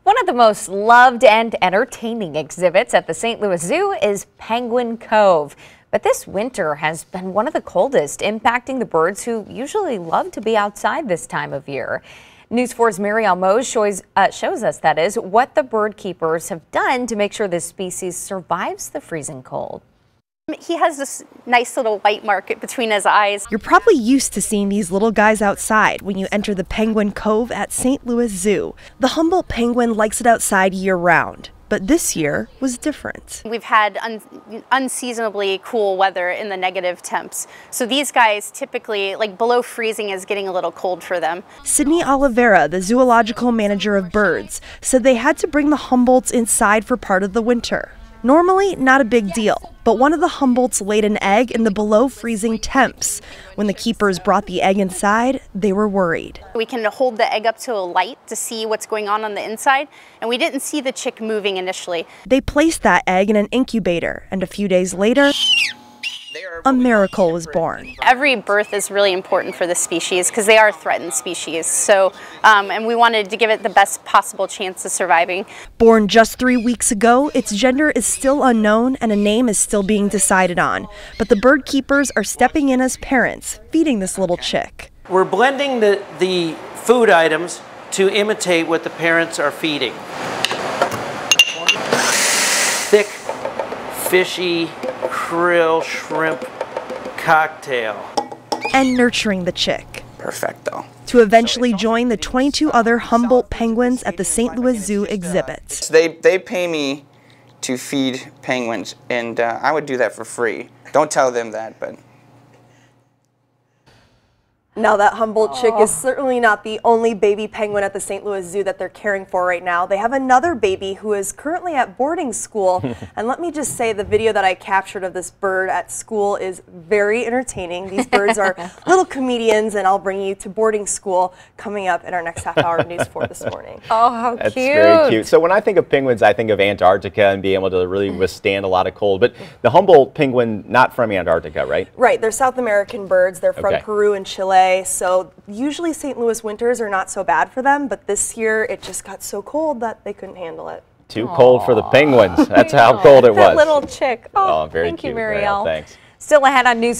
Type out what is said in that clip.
One of the most loved and entertaining exhibits at the St. Louis Zoo is Penguin Cove. But this winter has been one of the coldest, impacting the birds who usually love to be outside this time of year. News 4's Mary Almose shows us, that is, what the bird keepers have done to make sure this species survives the freezing cold. He has this nice little white mark between his eyes. You're probably used to seeing these little guys outside when you enter the Penguin Cove at St. Louis Zoo. The Humboldt penguin likes it outside year-round, but this year was different. We've had unseasonably cool weather in the negative temps. So these guys typically, like below freezing, is getting a little cold for them. Sydney Oliveira, the zoological manager of birds, said they had to bring the Humboldts inside for part of the winter. Normally, not a big deal, but one of the Humboldts laid an egg in the below freezing temps. When the keepers brought the egg inside, they were worried. We can hold the egg up to a light to see what's going on the inside, and we didn't see the chick moving initially. They placed that egg in an incubator, and a few days later, a miracle was born. Every birth is really important for the species because they are a threatened species. So, and we wanted to give it the best possible chance of surviving. Born just 3 weeks ago, its gender is still unknown and a name is still being decided on. But the bird keepers are stepping in as parents, feeding this little chick. We're blending the food items to imitate what the parents are feeding. Thick, fishy krill shrimp cocktail. And nurturing the chick. Perfecto. To eventually join the 22 other Humboldt penguins at the St. Louis Zoo exhibits. They pay me to feed penguins, and I would do that for free. Don't tell them that, but... Now that Humboldt chick is certainly not the only baby penguin at the St. Louis Zoo that they're caring for right now. They have another baby who is currently at boarding school. And let me just say, the video that I captured of this bird at school is very entertaining. These birds are little comedians, and I'll bring you to boarding school coming up in our next half hour of News 4 this morning. Oh, how That's cute. Very cute. So when I think of penguins, I think of Antarctica and being able to really withstand a lot of cold. But the Humboldt penguin, not from Antarctica, right? Right, they're South American birds. They're from Okay. Peru and Chile. So usually St. Louis winters are not so bad for them, but this year it just got so cold that they couldn't handle it. Too cold for the penguins. That's how cold it was. That little chick. Oh, Very thank cute. you, Marielle. Thanks. Still ahead on News